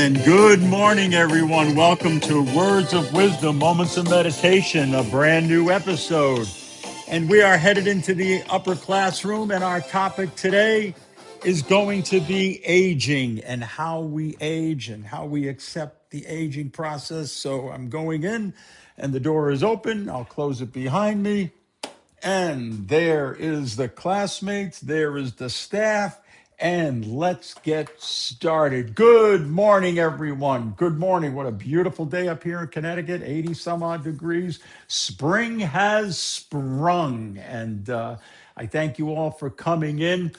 And good morning, everyone. Welcome to Words of Wisdom, Moments of Meditation, a brand new episode. And we are headed into the upper classroom, and our topic today is going to be aging and how we age and how we accept the aging process. So I'm going in, and the door is open. I'll close it behind me. And there is the classmates, there is the staff, and let's get started. Good morning, everyone. Good morning. What a beautiful day up here in Connecticut, 80 some odd degrees. Spring has sprung, and I thank you all for coming in.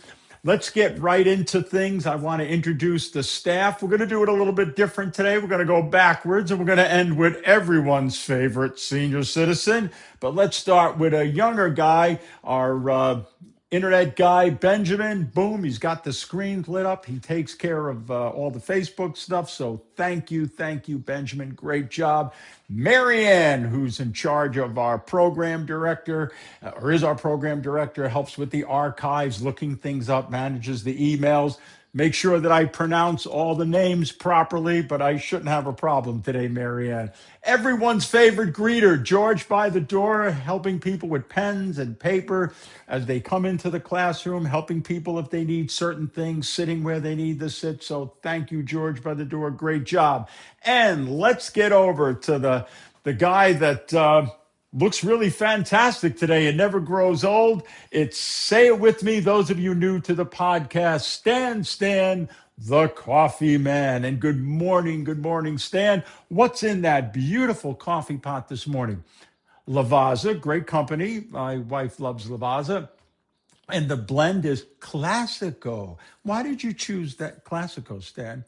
Let's get right into things. I want to introduce the staff. We're going to do it a little bit different today. We're going to go backwards and we're going to end with everyone's favorite senior citizen. But let's start with a younger guy, our internet guy, Benjamin. Boom, he's got the screen lit up. He takes care of all the Facebook stuff. So thank you, Benjamin. Great job. Marianne, who's in charge of our program director, or is our program director, helps with the archives, looking things up, manages the emails. Make sure that I pronounce all the names properly, but I shouldn't have a problem today, Marianne. Everyone's favorite greeter, George by the door, helping people with pens and paper as they come into the classroom, helping people if they need certain things, sitting where they need to sit. So thank you, George by the door. Great job. And let's get over to the guy that looks really fantastic today. It never grows old. It's, say it with me, those of you new to the podcast, Stan, the coffee man. And good morning, Stan. What's in that beautiful coffee pot this morning? Lavazza, great company. My wife loves Lavazza. And the blend is Classico. Why did you choose that Classico, Stan?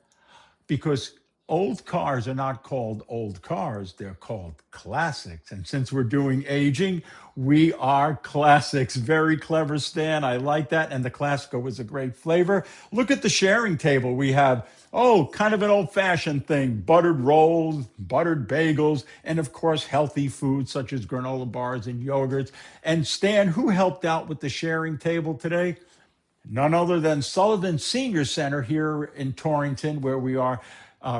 Because old cars are not called old cars, they're called classics. And since we're doing aging, we are classics. Very clever, Stan. I like that. And the Classico was a great flavor. Look at the sharing table. We have, kind of an old-fashioned thing, buttered rolls, buttered bagels, and of course, healthy foods such as granola bars and yogurts. And Stan, who helped out with the sharing table today? None other than Sullivan Senior Center here in Torrington, where we are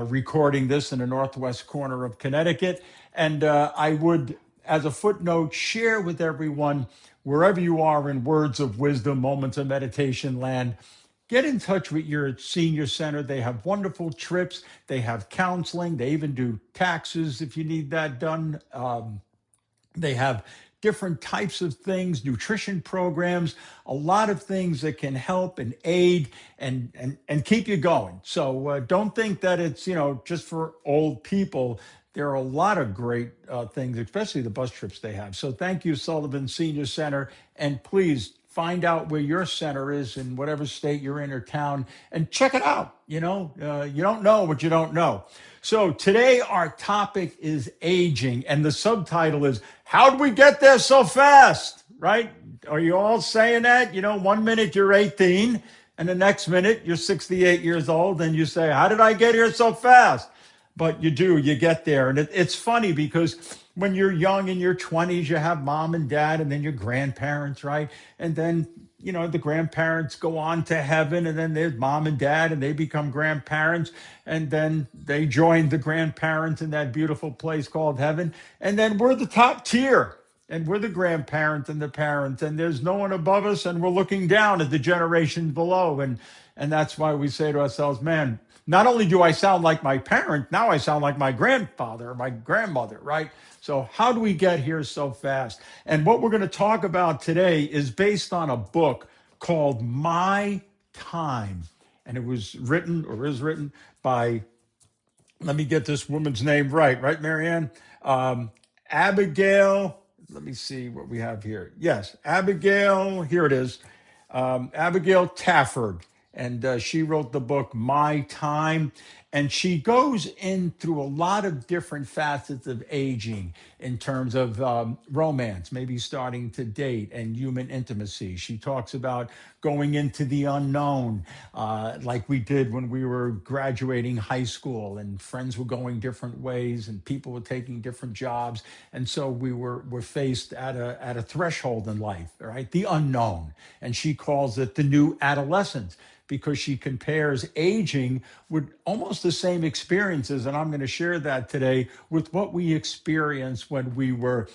recording this in the northwest corner of Connecticut. And I would, as a footnote, share with everyone, wherever you are in words of wisdom, moments of meditation land, get in touch with your senior center. They have wonderful trips. They have counseling. They even do taxes if you need that done. They have different types of things, nutrition programs, a lot of things that can help and aid and keep you going. So don't think that it's, just for old people. There are a lot of great things, especially the bus trips they have. So thank you, Sullivan Senior Center. And please find out where your center is in whatever state you're in or town and check it out. You don't know what you don't know. So today our topic is aging, and the subtitle is, how do we get there so fast, right? Are you all saying that? 1 minute you're 18 and the next minute you're 68 years old and you say, how did I get here so fast? But you do, you get there. And it's funny because when you're young in your 20s, you have mom and dad and then your grandparents, right? And then, the grandparents go on to heaven and then there's mom and dad and they become grandparents. And then they join the grandparents in that beautiful place called heaven. And then we're the top tier. And we're the grandparents and the parents, and there's no one above us, and we're looking down at the generations below. And that's why we say to ourselves, man, not only do I sound like my parent, now I sound like my grandfather or my grandmother, right? So how do we get here so fast? And what we're going to talk about today is based on a book called My Time. And it was written, or is written, by, let me get this woman's name right, Marianne? Abigail, let me see what we have here. Yes, Abigail, here it is. Abigail Tafford. And she wrote the book, My Time. And she goes in through a lot of different facets of aging in terms of romance, maybe starting to date, and human intimacy. She talks about going into the unknown, like we did when we were graduating high school, and friends were going different ways, and people were taking different jobs. And so we're faced at a threshold in life, right? The unknown. And she calls it the new adolescence, because she compares aging with almost much the same experiences, and I'm going to share that today with what we experienced when we were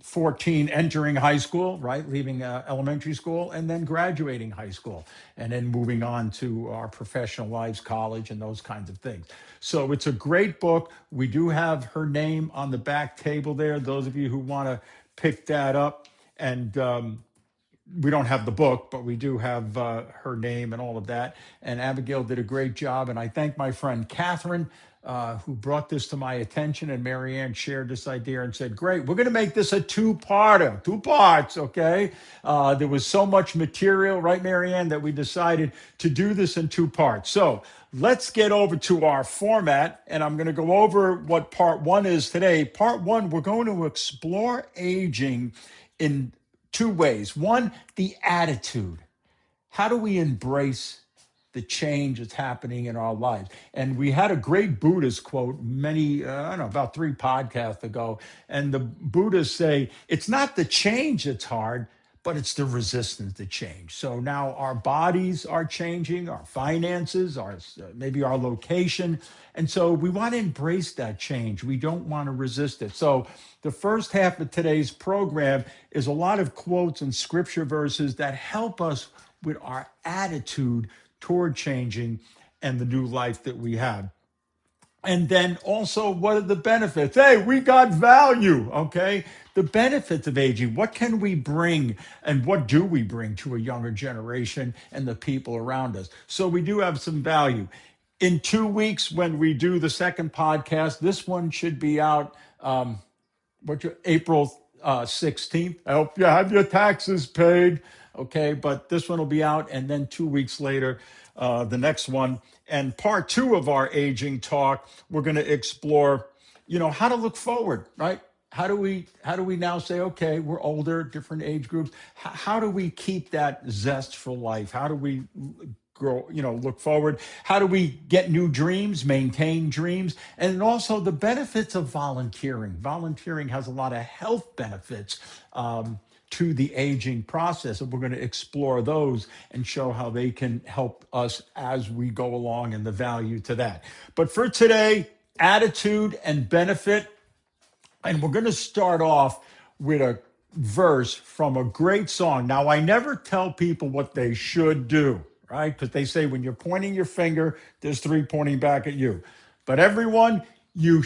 14, entering high school, right? Leaving elementary school and then graduating high school and then moving on to our professional lives, college, and those kinds of things. So it's a great book. We do have her name on the back table there. Those of you who want to pick that up. And we don't have the book, but we do have her name and all of that. And Abigail did a great job. And I thank my friend Catherine, who brought this to my attention. And Marianne shared this idea and said, great, we're going to make this a two-parter, 2 parts, okay? There was so much material, right, Marianne, that we decided to do this in 2 parts. So let's get over to our format. And I'm going to go over what part 1 is today. Part 1, we're going to explore aging in 2 ways. 1, the attitude. How do we embrace the change that's happening in our lives? And we had a great Buddhist quote many, I don't know, about 3 podcasts ago. And the Buddhists say, it's not the change that's hard, but it's the resistance to change. So now our bodies are changing, our finances, maybe our location. And so we want to embrace that change. We don't want to resist it. So the first half of today's program is a lot of quotes and scripture verses that help us with our attitude toward changing and the new life that we have. And then also, what are the benefits? Hey, we got value, okay? The benefits of aging. What can we bring and what do we bring to a younger generation and the people around us? So we do have some value. In 2 weeks, when we do the second podcast, this one should be out April 16th. I hope you have your taxes paid, okay? But this one will be out, and then 2 weeks later, the next one. And part 2 of our aging talk, we're going to explore, how to look forward, right? How do we now say, okay, we're older, different age groups. How do we keep that zest for life? How do we grow, look forward? How do we get new dreams, maintain dreams? And also the benefits of volunteering. Volunteering has a lot of health benefits to the aging process. And we're going to explore those and show how they can help us as we go along and the value to that. But for today, attitude and benefit. And we're going to start off with a verse from a great song. Now, I never tell people what they should do, right? Because they say when you're pointing your finger, there's 3 pointing back at you. But everyone, you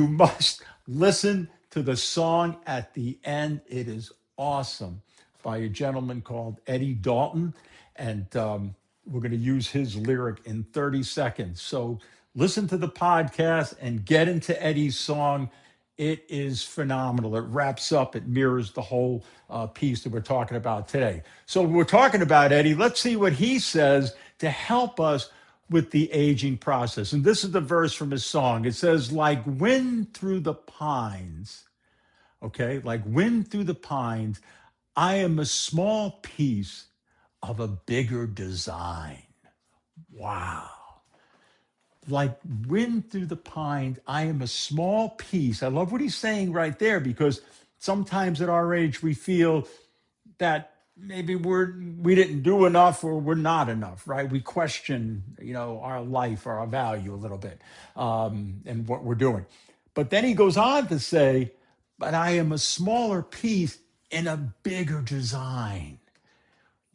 must listen to the song at the end. It is awesome, by a gentleman called Eddie Dalton. And we're going to use his lyric in 30 seconds. So listen to the podcast and get into Eddie's song. It is phenomenal. It wraps up, it mirrors the whole piece that we're talking about today. So we're talking about Eddie. Let's see what he says to help us with the aging process. And this is the verse from his song. It says, like wind through the pines, okay? Like wind through the pines, I am a small piece of a bigger design. Wow. Like wind through the pines, I am a small piece. I love what he's saying right there, because sometimes at our age we feel that maybe we didn't do enough or we're not enough, right? We question, our life or our value a little bit and what we're doing. But then he goes on to say, but I am a smaller piece in a bigger design.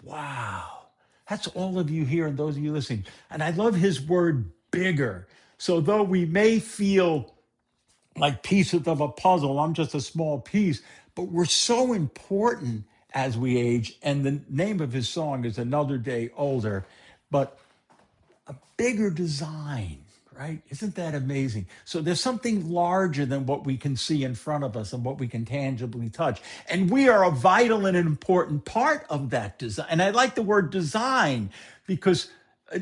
Wow. That's all of you here and those of you listening. And I love his word bigger. So though we may feel like pieces of a puzzle, I'm just a small piece, but we're so important as we age. And the name of his song is Another Day Older, but a bigger design, right? Isn't that amazing? So there's something larger than what we can see in front of us and what we can tangibly touch. And we are a vital and an important part of that design. And I like the word design, because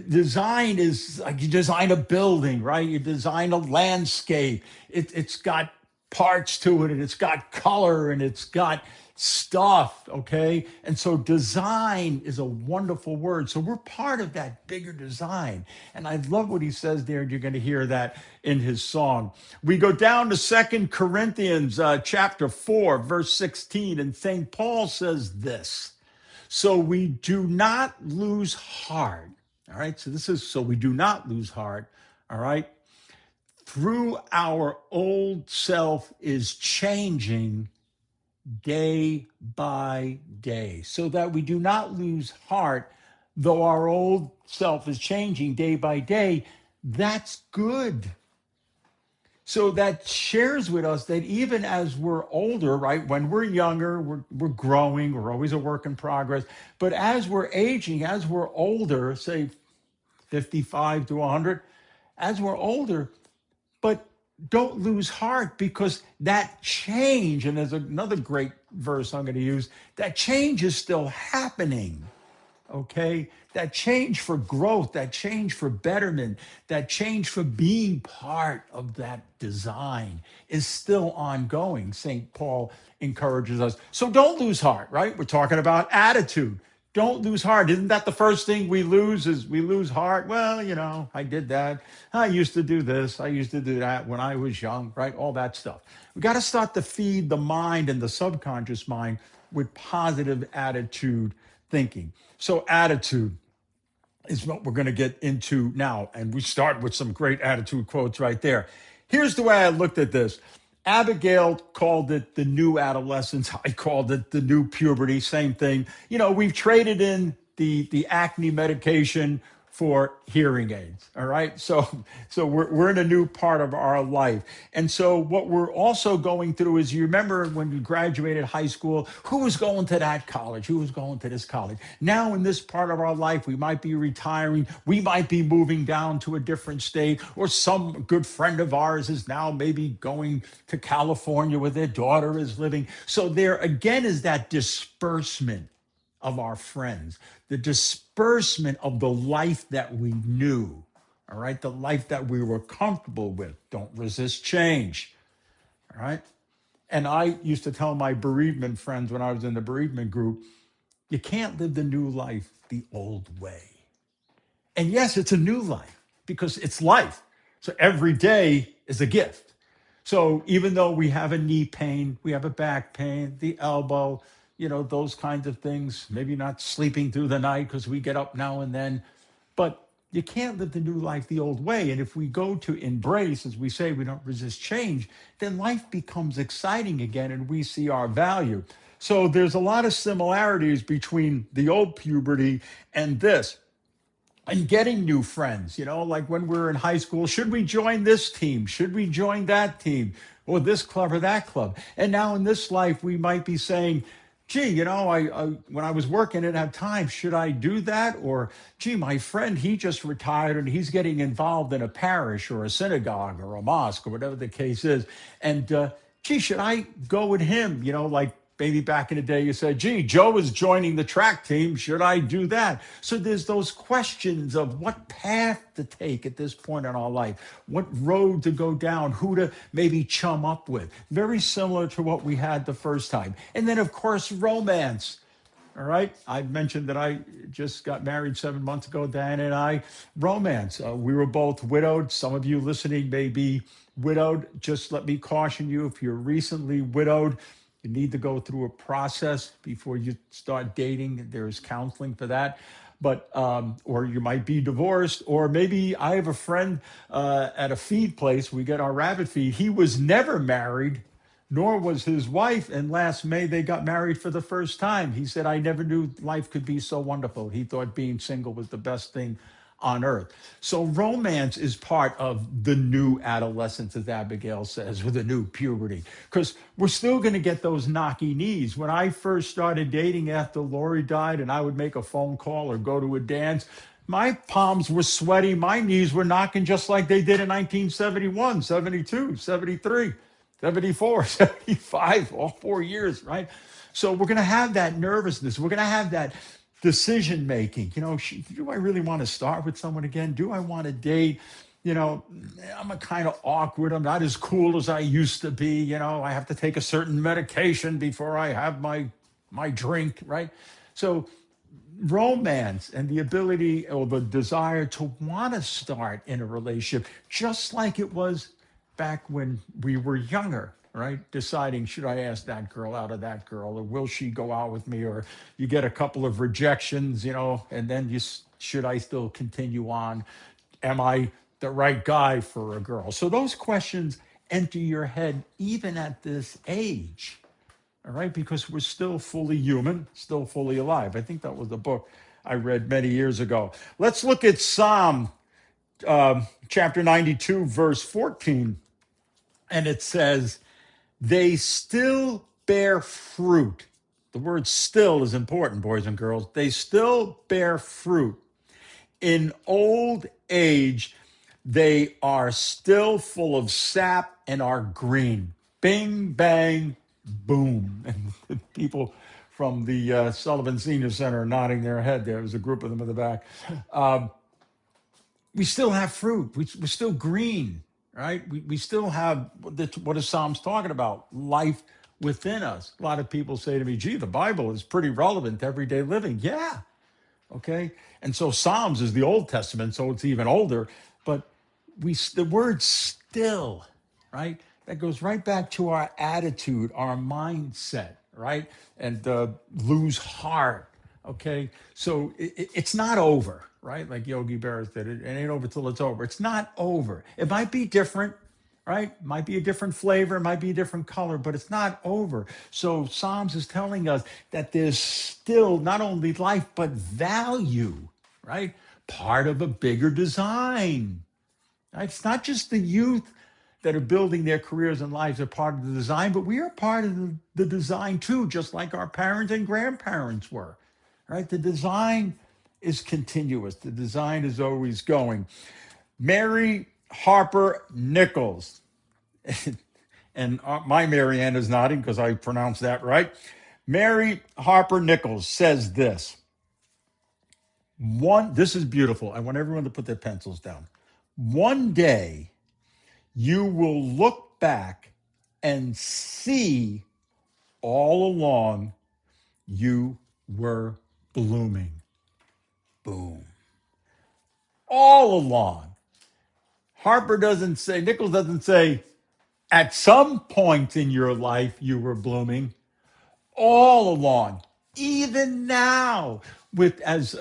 design is like you design a building, right? You design a landscape. It's got parts to it, and it's got color, and it's got stuff, okay? And so design is a wonderful word. So we're part of that bigger design. And I love what he says there, and you're going to hear that in his song. We go down to 2 Corinthians chapter 4, verse 16, and St. Paul says this, so we do not lose heart. All right, so we do not lose heart. All right. Through our old self is changing day by day so that we do not lose heart, though our old self is changing day by day. That's good. So that shares with us that even as we're older, right, when we're younger, we're growing, we're always a work in progress. But as we're aging, as we're older, say 55 to 100, as we're older, but don't lose heart because that change, and there's another great verse I'm going to use, that change is still happening. Okay, that change for growth, that change for betterment, that change for being part of that design is still ongoing. St. Paul encourages us. So don't lose heart, right? We're talking about attitude. Don't lose heart. Isn't that the first thing we lose is we lose heart? Well, I did that. I used to do this. I used to do that when I was young, right? All that stuff. We got to start to feed the mind and the subconscious mind with positive attitude thinking. So attitude is what we're going to get into now. And we start with some great attitude quotes right there. Here's the way I looked at this. Abigail called it the new adolescence. I called it the new puberty. Same thing. We've traded in the acne medication for hearing aids. All right. So we're in a new part of our life. And so what we're also going through is, you remember when you graduated high school, who was going to that college? Who was going to this college? Now in this part of our life, we might be retiring. We might be moving down to a different state, or some good friend of ours is now maybe going to California where their daughter is living. So there again is that disbursement of our friends, the disbursement of the life that we knew, all right? The life that we were comfortable with. Don't resist change, all right? And I used to tell my bereavement friends when I was in the bereavement group, you can't live the new life the old way. And yes, it's a new life because it's life. So every day is a gift. So even though we have a knee pain, we have a back pain, the elbow, those kinds of things, maybe not sleeping through the night because we get up now and then, but you can't live the new life the old way. And if we go to embrace, as we say, we don't resist change, then life becomes exciting again and we see our value. So there's a lot of similarities between the old puberty and this. And getting new friends, like when we were in high school, should we join this team? Should we join that team? Or this club or that club? And now in this life, we might be saying, gee, I when I was working and had time, should I do that? Or, gee, my friend, he just retired and he's getting involved in a parish or a synagogue or a mosque or whatever the case is. And, gee, should I go with him? Like maybe back in the day you said, gee, Joe is joining the track team. Should I do that? So there's those questions of what path to take at this point in our life, what road to go down, who to maybe chum up with. Very similar to what we had the first time. And then, of course, romance. All right. I mentioned that I just got married 7 months ago, Diana and I. Romance. We were both widowed. Some of you listening may be widowed. Just let me caution you, if you're recently widowed, you need to go through a process before you start dating. There's counseling for that. But, or you might be divorced, or maybe I have a friend at a feed place. We get our rabbit feed. He was never married, nor was his wife. And last May, they got married for the first time. He said, I never knew life could be so wonderful. He thought being single was the best thing on earth. So romance is part of the new adolescence, as Abigail says, with the new puberty, because we're still going to get those knocky knees. When I first started dating after Lori died and I would make a phone call or go to a dance, my palms were sweaty. My knees were knocking just like they did in 1971, 72, 73, 74, 75, all 4 years, right? So we're going to have that nervousness. We're going to have that decision making. Do I really want to start with someone again? Do I want to date? I'm a kind of awkward. I'm not as cool as I used to be. I have to take a certain medication before I have my drink, right? So romance and the ability or the desire to want to start in a relationship, just like it was back when we were younger, right? Deciding, should I ask that girl out of that girl, or will she go out with me? Or you get a couple of rejections, and then should I still continue on? Am I the right guy for a girl? So those questions enter your head even at this age, all right? Because we're still fully human, still fully alive. I think that was the book I read many years ago. Let's look at Psalm chapter 92, verse 14. And it says, they still bear fruit. The word still is important, boys and girls. They still bear fruit. In old age, they are still full of sap and are green. Bing, bang, boom. And the people from the Sullivan Senior Center are nodding their head. There was a group of them in the back. We still have fruit. We're still green, right? We still have what is Psalms talking about? Life within us. A lot of people say to me, gee, the Bible is pretty relevant to everyday living. Yeah, okay. And so Psalms is the Old Testament, so it's even older. But the word still, right? That goes right back to our attitude, our mindset, right? And lose heart. Okay, so it's not over, right? Like Yogi Berra said, it ain't over till it's over. It's not over. It might be different, right? Might be a different flavor, might be a different color, but it's not over. So Psalms is telling us that there's still not only life, but value, right? Part of a bigger design. Right? It's not just the youth that are building their careers and lives are part of the design, but we are part of the design too, just like our parents and grandparents were. Right? The design is continuous. The design is always going. Mary Harper Nichols, and my Mary Ann is nodding because I pronounced that right. Mary Harper Nichols says this. This is beautiful. I want everyone to put their pencils down. One day, you will look back and see all along you were blooming. Boom. All along. Nichols doesn't say, at some point in your life you were blooming. All along. Even now, as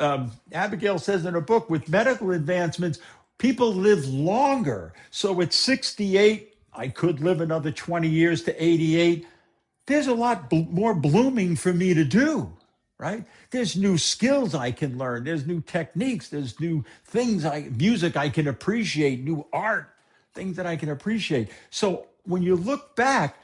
Abigail says in her book, with medical advancements, people live longer. So at 68, I could live another 20 years to 88. There's a lot more blooming for me to do, right? There's new skills I can learn. There's new techniques. There's new things, music I can appreciate, new art, things that I can appreciate. So when you look back,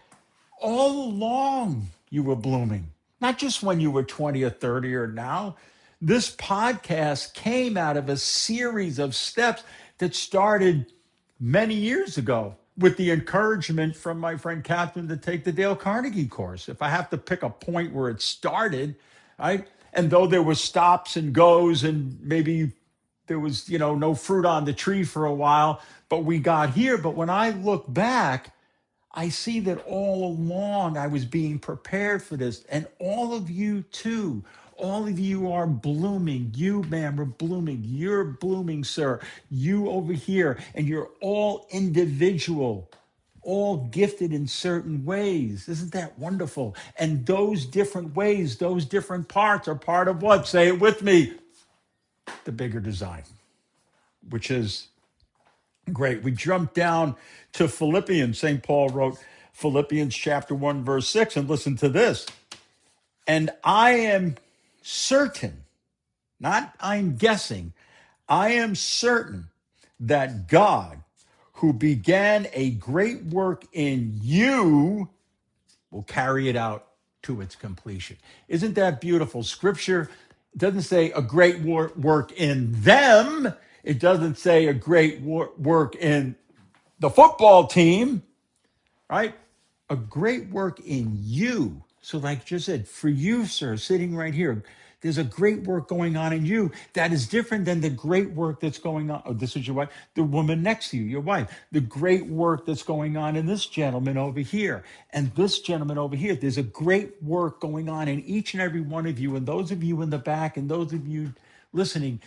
all along you were blooming, not just when you were 20 or 30 or now. This podcast came out of a series of steps that started many years ago with the encouragement from my friend Catherine to take the Dale Carnegie course. If I have to pick a point where it started, right? And though there were stops and goes and maybe there was, no fruit on the tree for a while, but we got here. But when I look back, I see that all along I was being prepared for this. And all of you too. All of you are blooming. You, ma'am, are blooming. You're blooming, sir. You over here. And you're all individual, all gifted in certain ways. Isn't that wonderful? And those different ways, those different parts are part of what? Say it with me. The bigger design, which is great. We jump down to Philippians. St. Paul wrote Philippians chapter 1, verse 6, and listen to this. And I am certain, not I'm guessing, I am certain that God, who began a great work in you, will carry it out to its completion. Isn't that beautiful? Scripture doesn't say a great work in them. It doesn't say a great work in the football team, right? A great work in you. So like I just said, for you, sir, sitting right here, there's a great work going on in you that is different than the great work that's going on. Oh, this is your wife, the woman next to you, your wife, the great work that's going on in this gentleman over here and this gentleman over here. There's a great work going on in each and every one of you. And those of you in the back and those of you listening,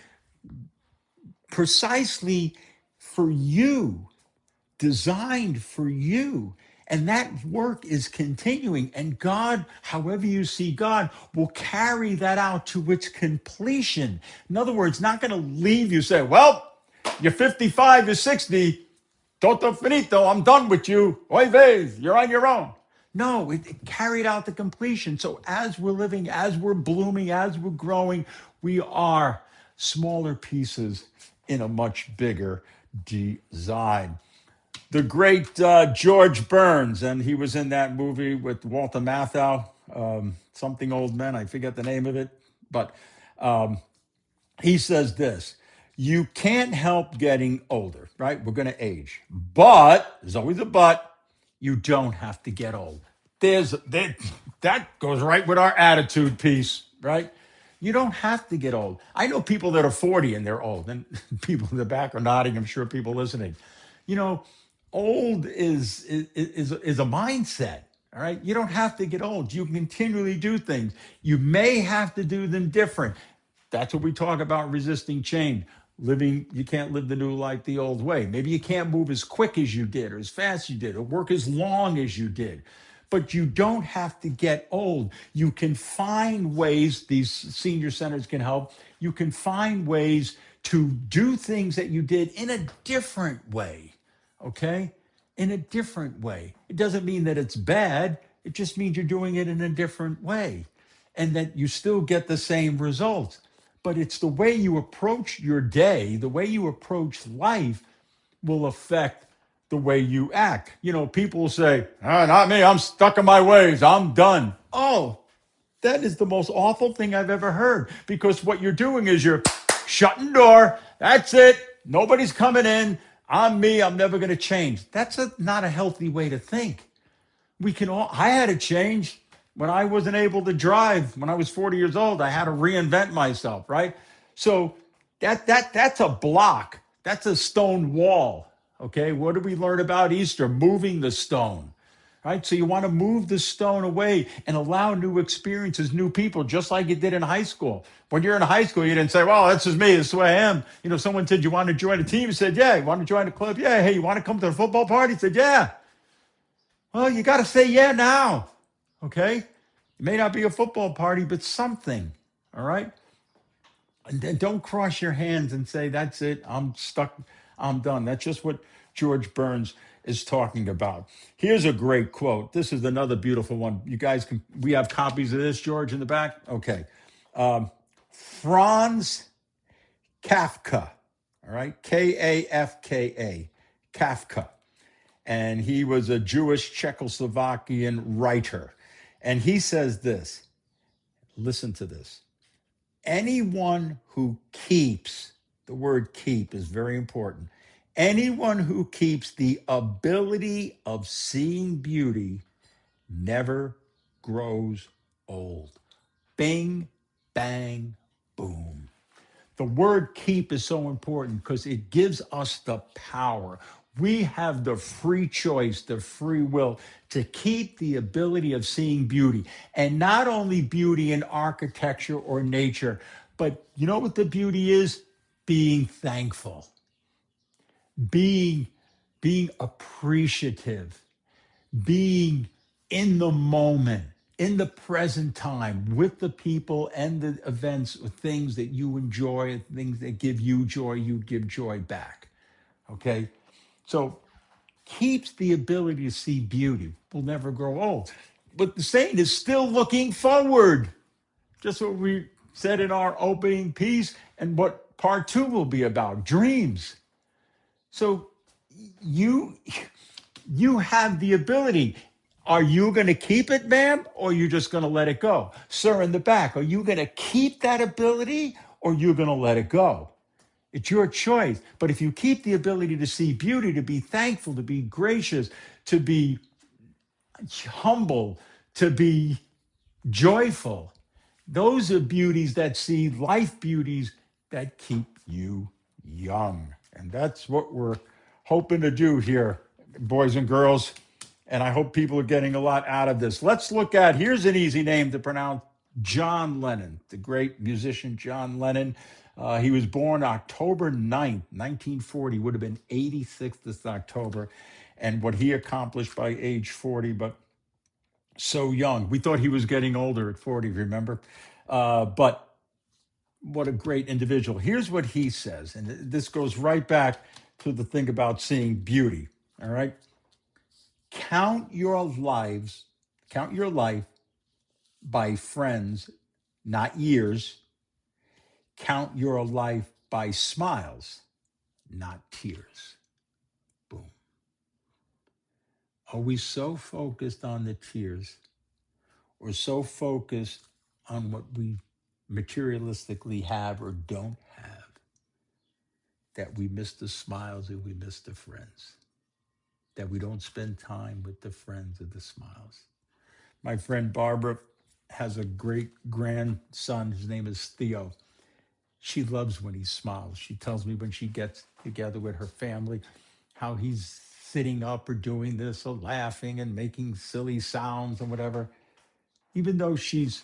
precisely for you, designed for you. And that work is continuing. And God, however you see God, will carry that out to its completion. In other words, not going to leave you say, well, you're 55, you're 60, Toto finito, I'm done with you. Oy vey, you're on your own. No, it carried out the completion. So as we're living, as we're blooming, as we're growing, we are smaller pieces in a much bigger design. The great George Burns, and he was in that movie with Walter Matthau, something old men, I forget the name of it, but he says this: you can't help getting older, right? We're going to age, but there's always a but. You don't have to get old. That goes right with our attitude piece, right? You don't have to get old. I know people that are 40 and they're old, and people in the back are nodding. I'm sure people listening. You know, old is a mindset. All right. You don't have to get old. You can continually do things. You may have to do them different. That's what we talk about resisting change. Living, you can't live the new life the old way. Maybe you can't move as quick as you did, or as fast as you did, or work as long as you did. But you don't have to get old. You can find ways, these senior centers can help. You can find ways to do things that you did in a different way. Okay? In a different way. It doesn't mean that it's bad. It just means you're doing it in a different way and that you still get the same results. But it's the way you approach your day, the way you approach life will affect the way you act. You know, people will say, not me, I'm stuck in my ways, I'm done. Oh, that is the most awful thing I've ever heard, because what you're doing is you're shutting door. That's it. Nobody's coming in. I'm me. I'm never going to change. That's not a healthy way to think. We can all, I had to change when I wasn't able to drive. When I was 40 years old, I had to reinvent myself, right? So that's a block. That's a stone wall. Okay. What did we learn about Easter? Moving the stone. Right? So you want to move the stone away and allow new experiences, new people, just like you did in high school. When you're in high school, you didn't say, well, this is me, this is who I am. You know, someone said, you want to join a team? You said, yeah. You want to join a club? Yeah. Hey, you want to come to the football party? You said, yeah. Well, you got to say yeah now. Okay? It may not be a football party, but something. All right? And then don't cross your hands and say, that's it, I'm stuck, I'm done. That's just what George Burns is talking about. Here's a great quote. This is another beautiful one. You guys can, we have copies of this, George, in the back? Okay. Franz Kafka, all right? Kafka, Kafka. And he was a Jewish Czechoslovakian writer. And he says this, listen to this. Anyone who keeps, the word keep is very important. Anyone who keeps the ability of seeing beauty never grows old. Bing, bang, boom. The word keep is so important because it gives us the power. We have the free choice, the free will to keep the ability of seeing beauty. And not only beauty in architecture or nature, but you know what the beauty is? Being thankful, being, being appreciative, being in the moment, in the present time, with the people and the events, things that you enjoy, things that give you joy, you give joy back. Okay? So keeps the ability to see beauty. Will never grow old. But the saint is still looking forward. Just what we said in our opening piece and what part two will be about, dreams. So you have the ability. Are you going to keep it, ma'am, or are you just going to let it go? Sir in the back, are you going to keep that ability or are you going to let it go? It's your choice. But if you keep the ability to see beauty, to be thankful, to be gracious, to be humble, to be joyful, those are beauties that see life beauties that keep you young. And that's what we're hoping to do here, boys and girls. And I hope people are getting a lot out of this. Let's look at, here's an easy name to pronounce, John Lennon, the great musician John Lennon. He was born October 9th, 1940, would have been 86th this October. And what he accomplished by age 40, but so young. We thought he was getting older at 40, remember? But what a great individual. Here's what he says, and this goes right back to the thing about seeing beauty. All right. Count your lives, count your life by friends, not years. Count your life by smiles, not tears. Boom. Are we so focused on the tears or so focused on what we materialistically have or don't have that we miss the smiles and we miss the friends? That we don't spend time with the friends of the smiles. My friend Barbara has a great grandson. His name is Theo. She loves when he smiles. She tells me when she gets together with her family how he's sitting up or doing this or laughing and making silly sounds and whatever. Even though she's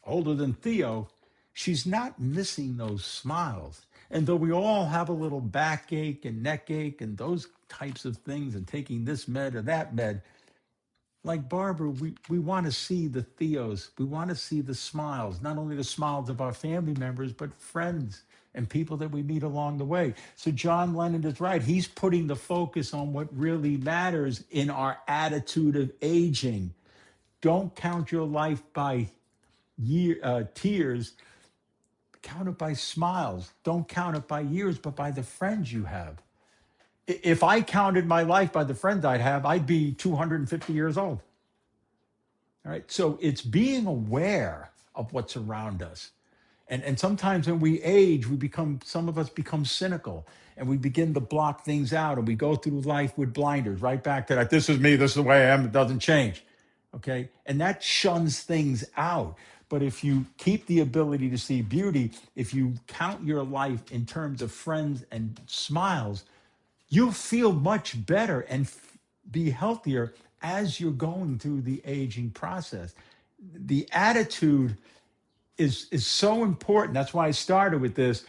older than Theo, she's not missing those smiles. And though we all have a little backache and neck ache and those types of things and taking this med or that med, like Barbara, we want to see the Theos. We want to see the smiles, not only the smiles of our family members, but friends and people that we meet along the way. So John Lennon is right. He's putting the focus on what really matters in our attitude of aging. Don't count your life by tears. Count it by smiles. Don't count it by years, but by the friends you have. If I counted my life by the friends I'd have, I'd be 250 years old. All right. So it's being aware of what's around us. And sometimes when we age, some of us become cynical and we begin to block things out and we go through life with blinders, right back to that. This is me. This is the way I am. It doesn't change. Okay. And that shuns things out. But if you keep the ability to see beauty, if you count your life in terms of friends and smiles, you'll feel much better and be healthier as you're going through the aging process. The attitude is so important. That's why I started with this.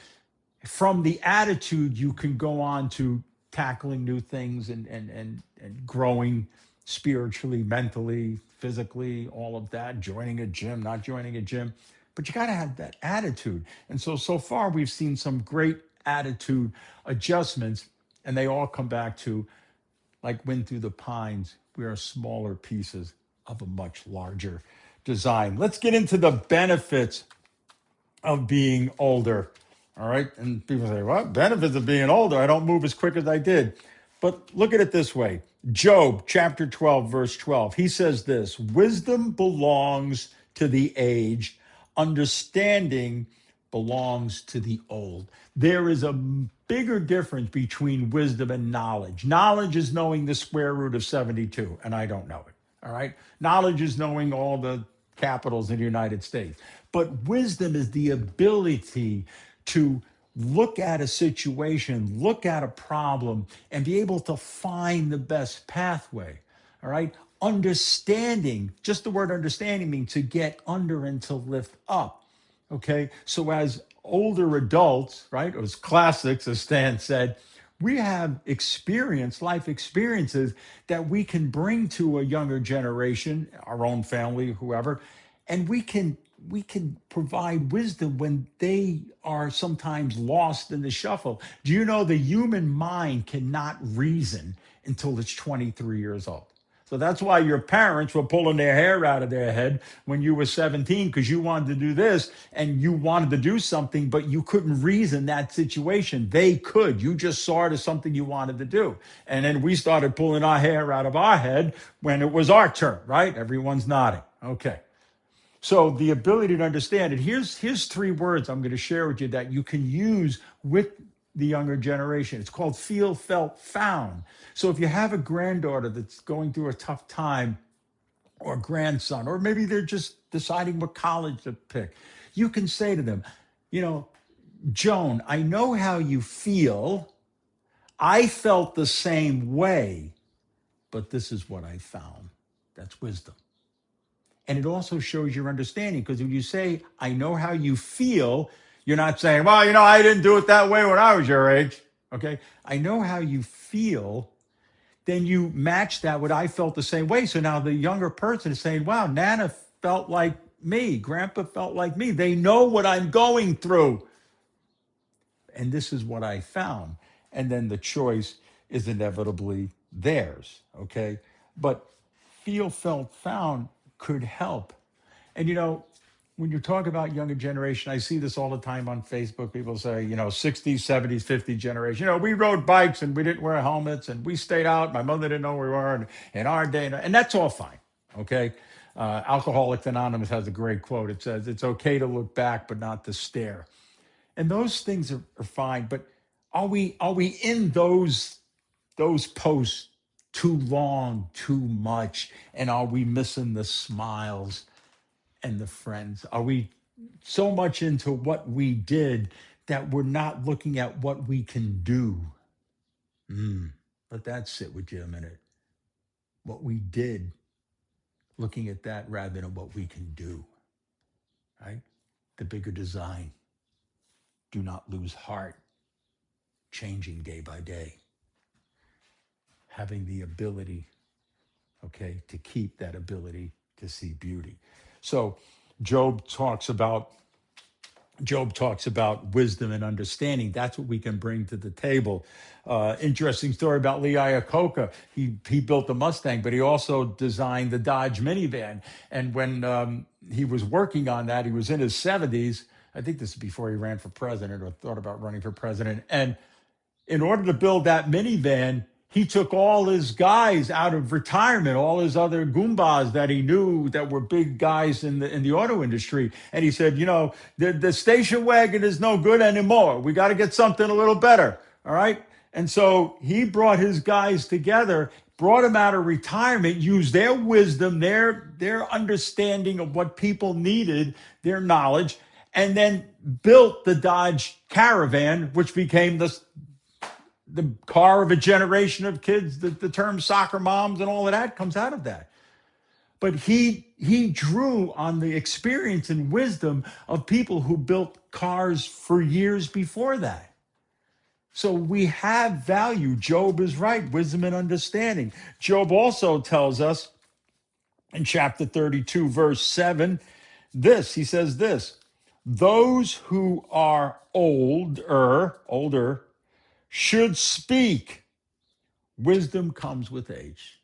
From the attitude, you can go on to tackling new things and growing spiritually, mentally, physically, all of that, joining a gym, not joining a gym. But you got to have that attitude. And so far, we've seen some great attitude adjustments, and they all come back to, like Wind Through the Pines, we are smaller pieces of a much larger design. Let's get into the benefits of being older. All right. And people say, what? Benefits of being older? I don't move as quick as I did. But look at it this way. Job chapter 12, verse 12. He says this: wisdom belongs to the aged, understanding belongs to the old. There is a bigger difference between wisdom and knowledge. Knowledge is knowing the square root of 72, and I don't know it. All right. Knowledge is knowing all the capitals in the United States. But wisdom is the ability to look at a situation, look at a problem, and be able to find the best pathway. All right. Understanding, just the word understanding means to get under and to lift up. Okay. So as older adults, right, or as classics, as Stan said, we have life experiences that we can bring to a younger generation, our own family, whoever, and we can provide wisdom when they are sometimes lost in the shuffle. Do you know the human mind cannot reason until it's 23 years old? So that's why your parents were pulling their hair out of their head when you were 17, because you wanted to do this and you wanted to do something, but you couldn't reason that situation. They could. You just saw it as something you wanted to do. And then we started pulling our hair out of our head when it was our turn, right? Everyone's nodding. Okay. So the ability to understand it. Here's three words I'm going to share with you that you can use with the younger generation. It's called feel, felt, found. So if you have a granddaughter that's going through a tough time, or grandson, or maybe they're just deciding what college to pick, you can say to them, Joan, I know how you feel. I felt the same way, but this is what I found. That's wisdom. And it also shows your understanding, because when you say, I know how you feel, you're not saying, well, I didn't do it that way when I was your age. Okay. I know how you feel. Then you match that with I felt the same way. So now the younger person is saying, wow, Nana felt like me. Grandpa felt like me. They know what I'm going through. And this is what I found. And then the choice is inevitably theirs. Okay. But feel, felt, found could help. And when you talk about younger generation, I see this all the time on Facebook. People say, 60s, 70s, 50s generation. We rode bikes and we didn't wear helmets and we stayed out. My mother didn't know where we were in our day. And that's all fine. Okay. Alcoholics Anonymous has a great quote. It says, it's okay to look back, but not to stare. And those things are fine. But are we in those posts too long, too much? And are we missing the smiles and the friends? Are we so much into what we did that we're not looking at what we can do? Let that sit with you a minute. What we did, looking at that rather than what we can do, right? The bigger design. Do not lose heart, changing day by day. Having the ability, okay, to keep that ability to see beauty. So Job talks about wisdom and understanding. That's what we can bring to the table. Interesting story about Lee Iacocca. He built the Mustang, but he also designed the Dodge minivan. And when he was working on that, he was in his 70s. I think this is before he ran for president or thought about running for president. And in order to build that minivan, he took all his guys out of retirement, all his other Goombas that he knew that were big guys in the auto industry. And he said, the station wagon is no good anymore. We got to get something a little better. All right. And so he brought his guys together, brought them out of retirement, used their wisdom, their understanding of what people needed, their knowledge, and then built the Dodge Caravan, which became the car of a generation of kids. The term soccer moms and all of that comes out of that. But he drew on the experience and wisdom of people who built cars for years before that. So we have value. Job is right, wisdom and understanding. Job also tells us in chapter 32, verse 7, he says this: those who are older should speak. Wisdom comes with age,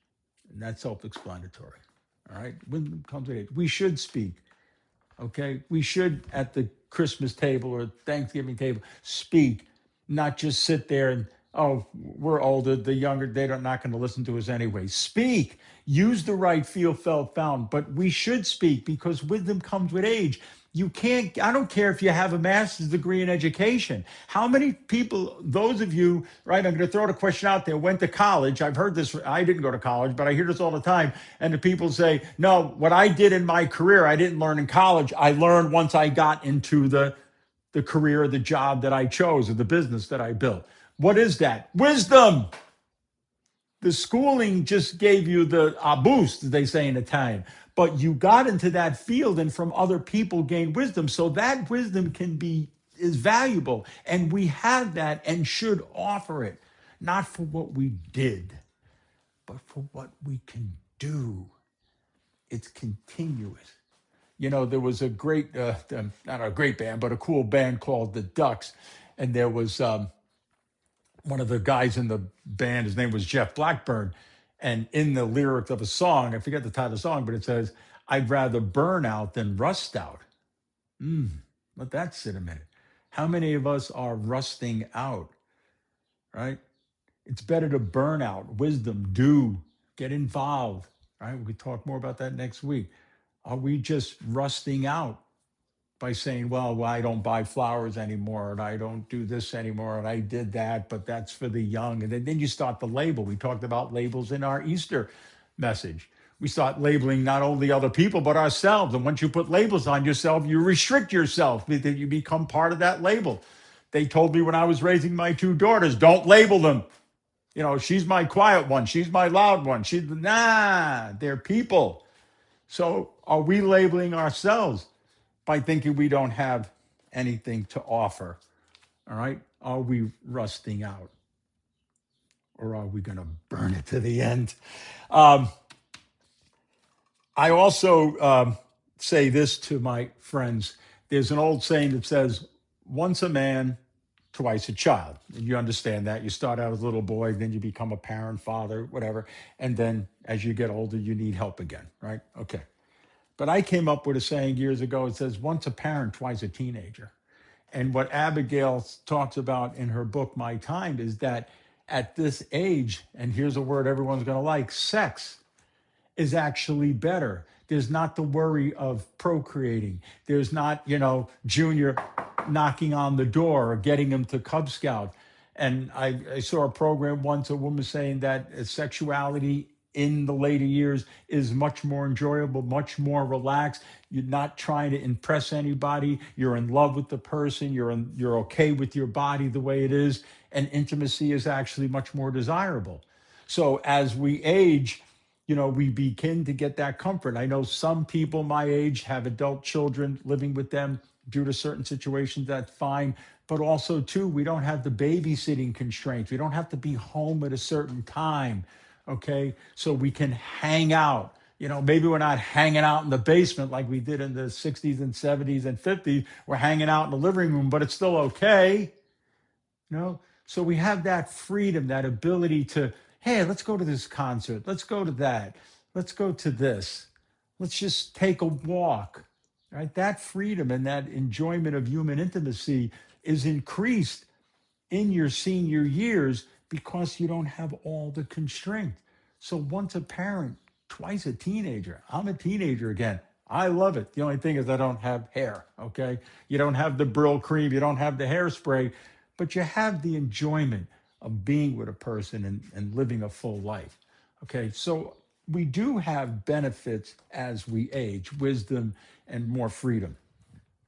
and that's self-explanatory. All right, wisdom comes with age. We should speak. Okay, we should at the Christmas table or Thanksgiving table speak, not just sit there and we're older. The younger they're not going to listen to us anyway. Speak. Use the right feel, felt, found. But we should speak because wisdom comes with age. You can't, I don't care if you have a master's degree in education. How many people, those of you, right, I'm going to throw the question out there, went to college. I've heard this, I didn't go to college, but I hear this all the time. And the people say, no, what I did in my career, I didn't learn in college. I learned once I got into the career, the job that I chose, or the business that I built. What is that? Wisdom. The schooling just gave you the boost, as they say in Italian. But you got into that field and from other people gained wisdom. So that wisdom is valuable. And we have that and should offer it, not for what we did, but for what we can do. It's continuous. There was a great, not a great band, but a cool band called the Ducks. And there was one of the guys in the band, his name was Jeff Blackburn. And in the lyrics of a song, I forget the title of the song, but it says, I'd rather burn out than rust out. Let that sit a minute. How many of us are rusting out, right? It's better to burn out. Wisdom, get involved, right? We could talk more about that next week. Are we just rusting out by saying, well, I don't buy flowers anymore, and I don't do this anymore, and I did that, but that's for the young. And then you start the label. We talked about labels in our Easter message. We start labeling not only other people, but ourselves. And once you put labels on yourself, you restrict yourself. You become part of that label. They told me when I was raising my two daughters, don't label them. She's my quiet one. She's my loud one. They're people. So are we labeling ourselves by thinking we don't have anything to offer? All right. Are we rusting out? Or are we going to burn it to the end? I also say this to my friends. There's an old saying that says, once a man, twice a child. And you understand that. You start out as a little boy, then you become a parent, father, whatever. And then as you get older, you need help again, right? Okay. But I came up with a saying years ago. It says, once a parent, twice a teenager. And what Abigail talks about in her book, My Time, is that at this age, and here's a word everyone's going to like, sex is actually better. There's not the worry of procreating. There's not, Junior knocking on the door or getting him to Cub Scout. And I saw a program once, a woman saying that sexuality in the later years is much more enjoyable, much more relaxed. You're not trying to impress anybody. You're in love with the person. You're okay with your body the way it is. And intimacy is actually much more desirable. So as we age, we begin to get that comfort. I know some people my age have adult children living with them due to certain situations. That's fine. But also, too, we don't have the babysitting constraints. We don't have to be home at a certain time. Okay. So we can hang out. Maybe we're not hanging out in the basement like we did in the 60s and 70s and 50s. We're hanging out in the living room, but it's still okay. So we have that freedom, that ability to, hey, let's go to this concert, let's go to that, let's go to this, let's just take a walk, right? That freedom and that enjoyment of human intimacy is increased in your senior years because you don't have all the constraints. So once a parent, twice a teenager. I'm a teenager again. I love it. The only thing is I don't have hair, okay? You don't have the Brill cream, you don't have the hairspray, but you have the enjoyment of being with a person and living a full life, okay? So we do have benefits as we age, wisdom and more freedom.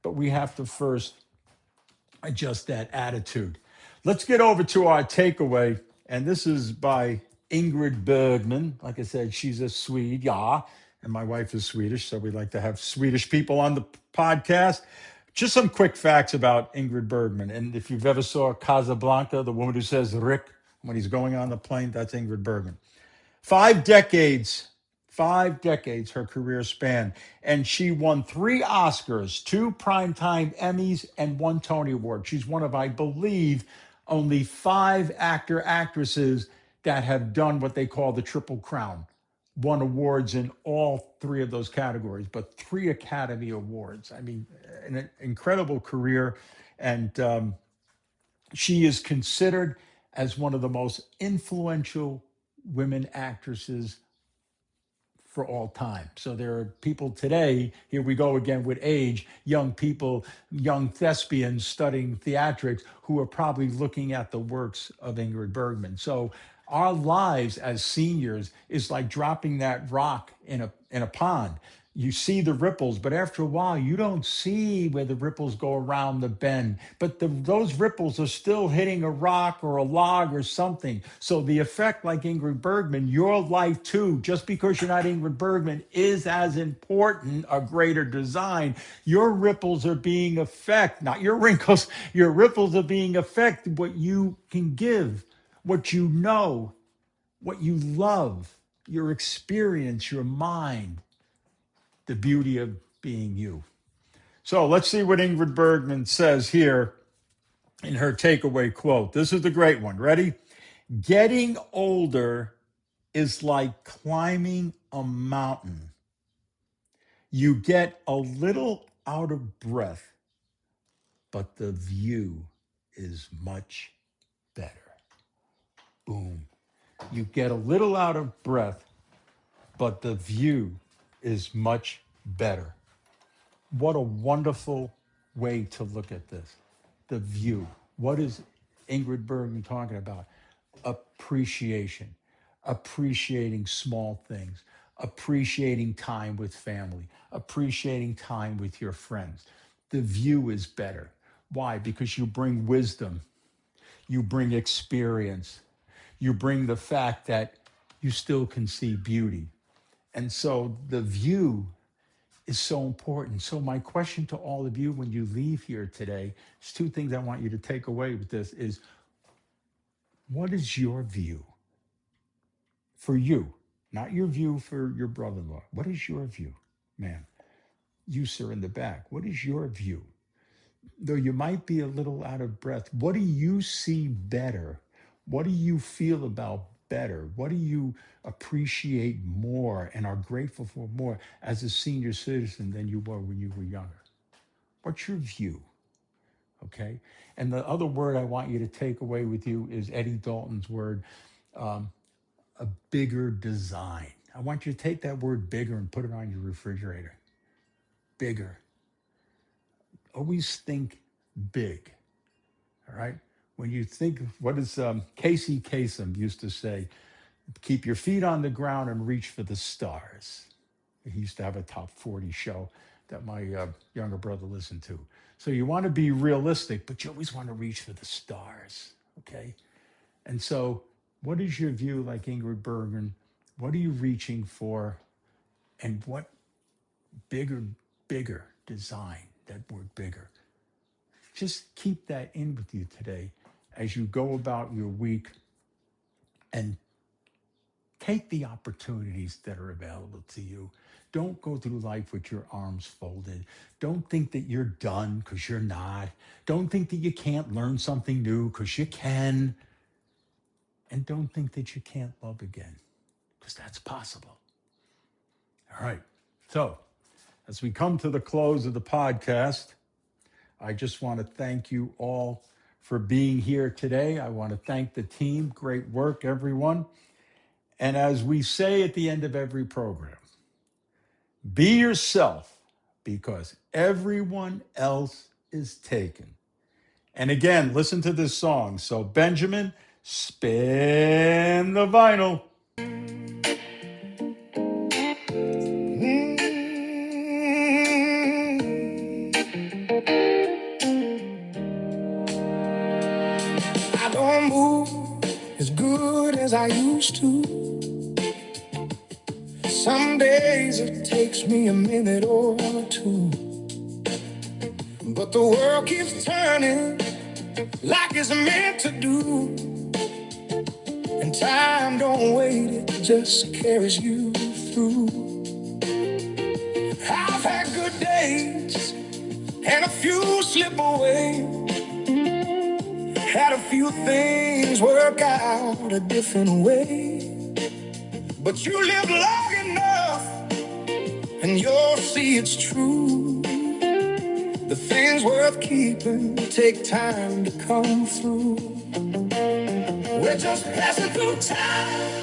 But we have to first adjust that attitude. Let's get over to our takeaway. And this is by Ingrid Bergman. Like I said, she's a Swede, yeah. And my wife is Swedish, so we like to have Swedish people on the podcast. Just some quick facts about Ingrid Bergman. And if you've ever saw Casablanca, the woman who says Rick when he's going on the plane, that's Ingrid Bergman. 5 decades her career span, and she won 3 Oscars, 2 Primetime Emmys, and 1 Tony Award. She's one of, I believe, only 5 actresses that have done what they call the Triple Crown. Won awards in all 3 of those categories, but 3 Academy Awards. I mean, an incredible career, and she is considered as one of the most influential women actresses for all time. So there are people today, here we go again with age, young people, young thespians studying theatrics who are probably looking at the works of Ingrid Bergman. So our lives as seniors is like dropping that rock in a pond. You see the ripples, but after a while, you don't see where the ripples go around the bend. But those ripples are still hitting a rock or a log or something. So the effect, like Ingrid Bergman, your life too, just because you're not Ingrid Bergman, is as important a greater design. Your ripples are being affect, not your wrinkles. Your ripples are being affect what you can give, what you know, what you love, your experience, your mind, the beauty of being you. So let's see what Ingrid Bergman says here in her takeaway quote. This is the great one. Ready? Getting older is like climbing a mountain. You get a little out of breath, but the view is much better. Boom. You get a little out of breath, but the view is much better. What a wonderful way to look at this. The view. What is Ingrid Bergman talking about? Appreciation, appreciating small things, appreciating time with family, appreciating time with your friends. The view is better. Why? Because you bring wisdom, you bring experience, you bring the fact that you still can see beauty. And so the view is so important. So my question to all of you when you leave here today is 2 things I want you to take away with this is, what is your view for you? Not your view for your brother-in-law. What is your view, man? You, sir, in the back, what is your view? Though you might be a little out of breath, what do you see better? What do you feel about better? What do you appreciate more and are grateful for more as a senior citizen than you were when you were younger? What's your view? Okay. And the other word I want you to take away with you is Eddie Dalton's word, um, a bigger design. I want you to take that word bigger and put it on your refrigerator. Bigger. Always think big. All right. When you think, what is Casey Kasem used to say? Keep your feet on the ground and reach for the stars. He used to have a top 40 show that my younger brother listened to. So you want to be realistic, but you always want to reach for the stars. Okay. And so, what is your view, like Ingrid Bergen? What are you reaching for? And what bigger design, that word bigger? Just keep that in with you today as you go about your week and take the opportunities that are available to you. Don't go through life with your arms folded. Don't think that you're done because you're not. Don't think that you can't learn something new because you can. And don't think that you can't love again because that's possible. All right. So, as we come to the close of the podcast, I just want to thank you all for being here today. I want to thank the team. Great work, everyone. And as we say at the end of every program, be yourself because everyone else is taken. And again, listen to this song. So, Benjamin, spin the vinyl. I don't move as good as I used to. Some days it takes me a minute or two. But the world keeps turning like it's meant to do. And time don't wait, it just carries you through. I've had good days and a few slip away. Had a few things work out a different way. But you live long enough and you'll see it's true. The things worth keeping take time to come through. We're just passing through time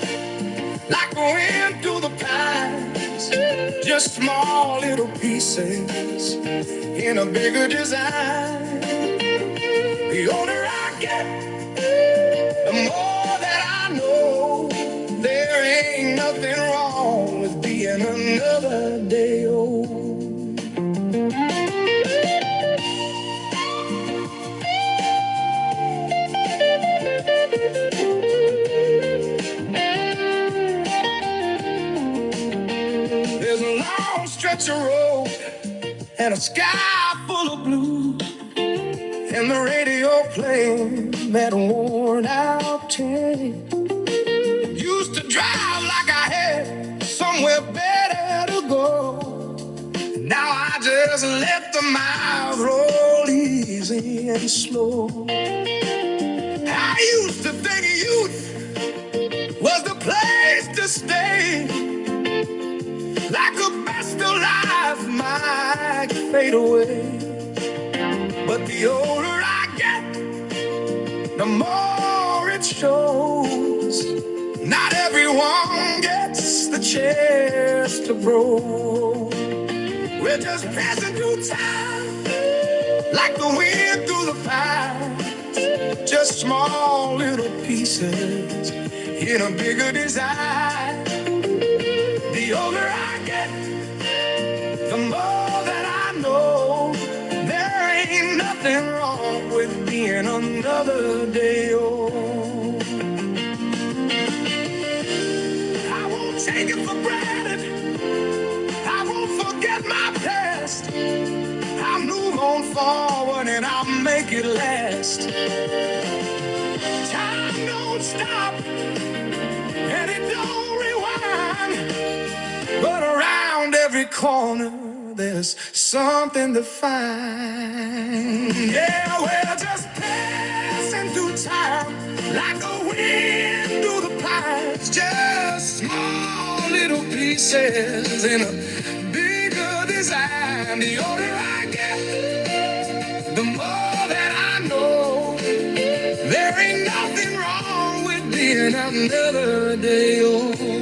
like the wind through the pines. Just small little pieces in a bigger design. The older I get, the more that I know there ain't nothing wrong with being another day old. There's a long stretch of road and a sky full of blue, and the radio playing that worn out tape. Used to drive like I had somewhere better to go. Now I just let the miles roll easy and slow. I used to think youth was the place to stay. Like the best of life might fade away. But the older I get, the more it shows. Not everyone gets the chance to grow. We're just passing through time like the wind through the pines. Just small little pieces in a bigger design. The older I get, the more that I know there ain't nothing wrong with being another day old. I won't take it for granted. I won't forget my past. I'll move on forward and I'll make it last. Time don't stop and it don't rewind. But around every corner there's something to find. Yeah, we're just passing through time like a wind through the pines. Just small little pieces in a bigger design. The older I get, the more that I know. There ain't nothing wrong with being another day old.